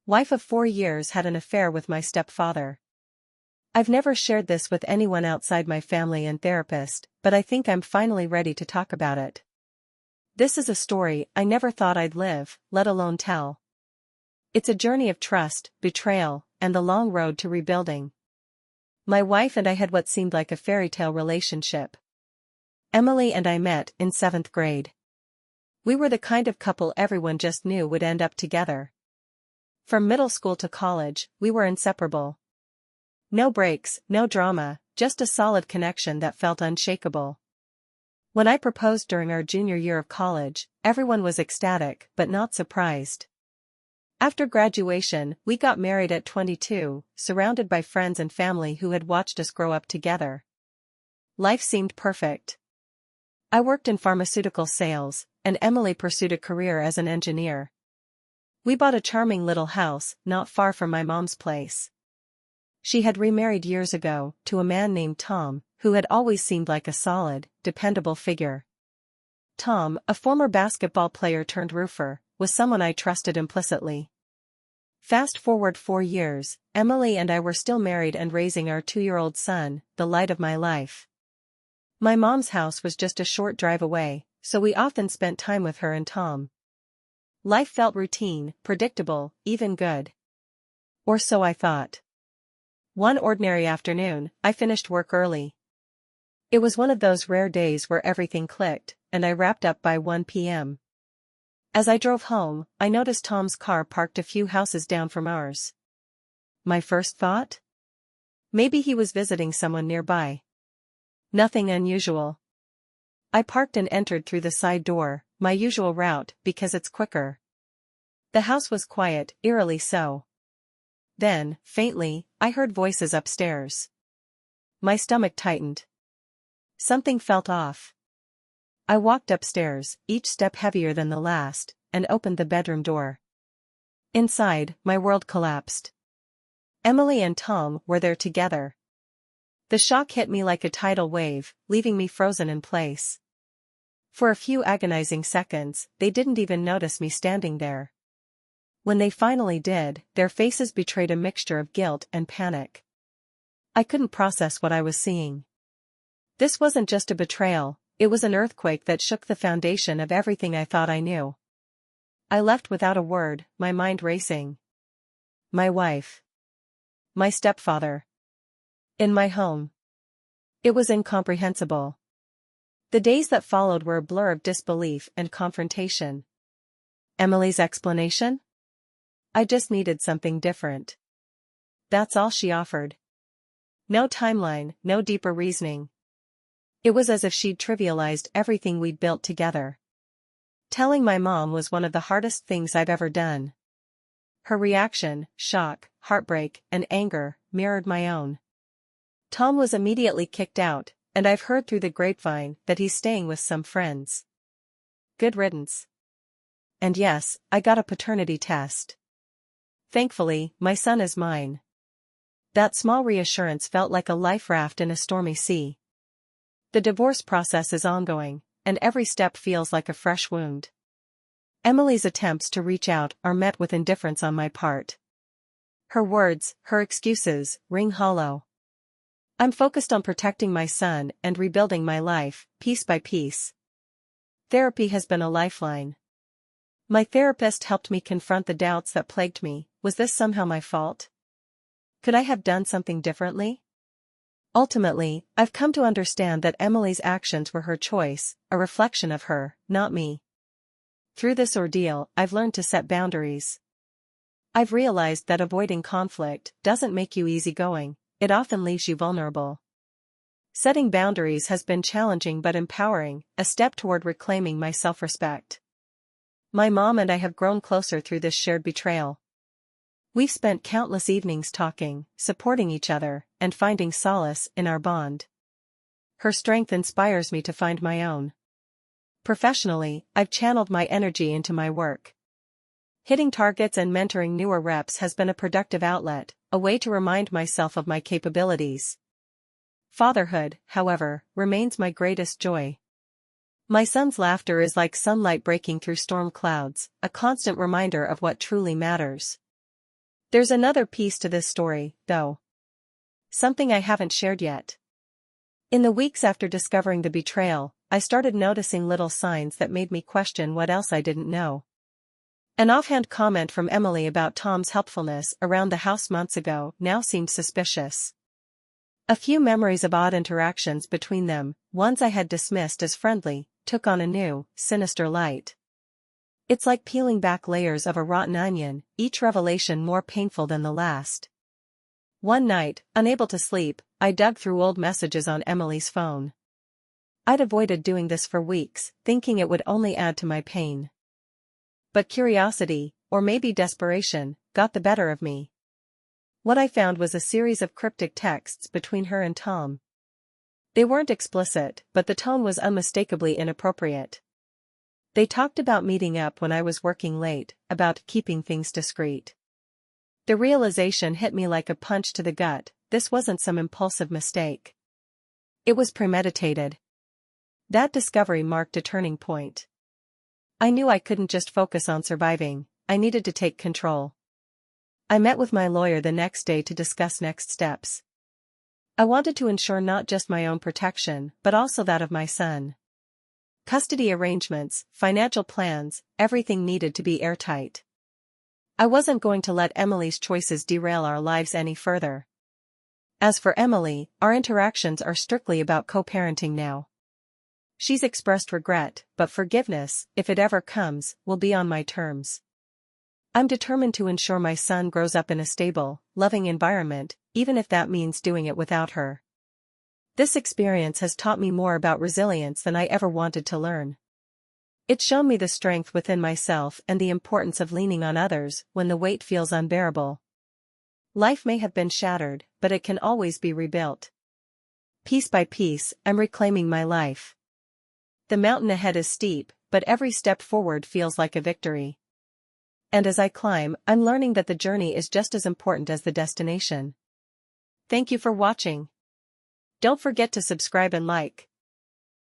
wife of 4 years, had an affair with my stepfather. I've never shared this with anyone outside my family and therapist, but I think I'm finally ready to talk about it. This is a story I never thought I'd live, let alone tell. It's a journey of trust, betrayal, and the long road to rebuilding. My wife and I had what seemed like a fairy tale relationship. Emily and I met in 7th grade. We were the kind of couple everyone just knew would end up together. From middle school to college, we were inseparable. No breaks, no drama, just a solid connection that felt unshakable. When I proposed during our junior year of college, everyone was ecstatic but not surprised. After graduation, we got married at 22, surrounded by friends and family who had watched us grow up together. Life seemed perfect. I worked in pharmaceutical sales, and Emily pursued a career as an engineer. We bought a charming little house not far from my mom's place. She had remarried years ago to a man named Tom, who had always seemed like a solid, dependable figure. Tom, a former basketball player turned roofer, was someone I trusted implicitly. Fast forward 4 years, Emily and I were still married and raising our 2-year-old son, the light of my life. My mom's house was just a short drive away, so we often spent time with her and Tom. Life felt routine, predictable, even good. Or so I thought. One ordinary afternoon, I finished work early. It was one of those rare days where everything clicked, and I wrapped up by 1 p.m. As I drove home, I noticed Tom's car parked a few houses down from ours. My first thought? Maybe he was visiting someone nearby. Nothing unusual. I parked and entered through the side door, my usual route, because it's quicker. The house was quiet, eerily so. Then, faintly, I heard voices upstairs. My stomach tightened. Something felt off. I walked upstairs, each step heavier than the last, and opened the bedroom door. Inside, my world collapsed. Emily and Tom were there together. The shock hit me like a tidal wave, leaving me frozen in place. For a few agonizing seconds, they didn't even notice me standing there. When they finally did, their faces betrayed a mixture of guilt and panic. I couldn't process what I was seeing. This wasn't just a betrayal, it was an earthquake that shook the foundation of everything I thought I knew. I left without a word, my mind racing. My wife. My stepfather. In my home. It was incomprehensible. The days that followed were a blur of disbelief and confrontation. Emily's explanation? I just needed something different. That's all she offered. No timeline, no deeper reasoning. It was as if she'd trivialized everything we'd built together. Telling my mom was one of the hardest things I've ever done. Her reaction, shock, heartbreak, and anger, mirrored my own. Tom was immediately kicked out, and I've heard through the grapevine that he's staying with some friends. Good riddance. And yes, I got a paternity test. Thankfully, my son is mine. That small reassurance felt like a life raft in a stormy sea. The divorce process is ongoing, and every step feels like a fresh wound. Emily's attempts to reach out are met with indifference on my part. Her words, her excuses, ring hollow. I'm focused on protecting my son and rebuilding my life, piece by piece. Therapy has been a lifeline. My therapist helped me confront the doubts that plagued me. Was this somehow my fault? Could I have done something differently? Ultimately, I've come to understand that Emily's actions were her choice, a reflection of her, not me. Through this ordeal, I've learned to set boundaries. I've realized that avoiding conflict doesn't make you easygoing, it often leaves you vulnerable. Setting boundaries has been challenging but empowering, a step toward reclaiming my self-respect. My mom and I have grown closer through this shared betrayal. We've spent countless evenings talking, supporting each other, and finding solace in our bond. Her strength inspires me to find my own. Professionally, I've channeled my energy into my work. Hitting targets and mentoring newer reps has been a productive outlet, a way to remind myself of my capabilities. Fatherhood, however, remains my greatest joy. My son's laughter is like sunlight breaking through storm clouds, a constant reminder of what truly matters. There's another piece to this story, though. Something I haven't shared yet. In the weeks after discovering the betrayal, I started noticing little signs that made me question what else I didn't know. An offhand comment from Emily about Tom's helpfulness around the house months ago now seemed suspicious. A few memories of odd interactions between them, ones I had dismissed as friendly, took on a new, sinister light. It's like peeling back layers of a rotten onion, each revelation more painful than the last. One night, unable to sleep, I dug through old messages on Emily's phone. I'd avoided doing this for weeks, thinking it would only add to my pain. But curiosity, or maybe desperation, got the better of me. What I found was a series of cryptic texts between her and Tom. They weren't explicit, but the tone was unmistakably inappropriate. They talked about meeting up when I was working late, about keeping things discreet. The realization hit me like a punch to the gut. This wasn't some impulsive mistake. It was premeditated. That discovery marked a turning point. I knew I couldn't just focus on surviving, I needed to take control. I met with my lawyer the next day to discuss next steps. I wanted to ensure not just my own protection, but also that of my son. Custody arrangements, financial plans, everything needed to be airtight. I wasn't going to let Emily's choices derail our lives any further. As for Emily, our interactions are strictly about co-parenting now. She's expressed regret, but forgiveness, if it ever comes, will be on my terms. I'm determined to ensure my son grows up in a stable, loving environment, even if that means doing it without her. This experience has taught me more about resilience than I ever wanted to learn. It's shown me the strength within myself and the importance of leaning on others when the weight feels unbearable. Life may have been shattered, but it can always be rebuilt. Piece by piece, I'm reclaiming my life. The mountain ahead is steep, but every step forward feels like a victory. And as I climb, I'm learning that the journey is just as important as the destination. Thank you for watching. Don't forget to subscribe and like.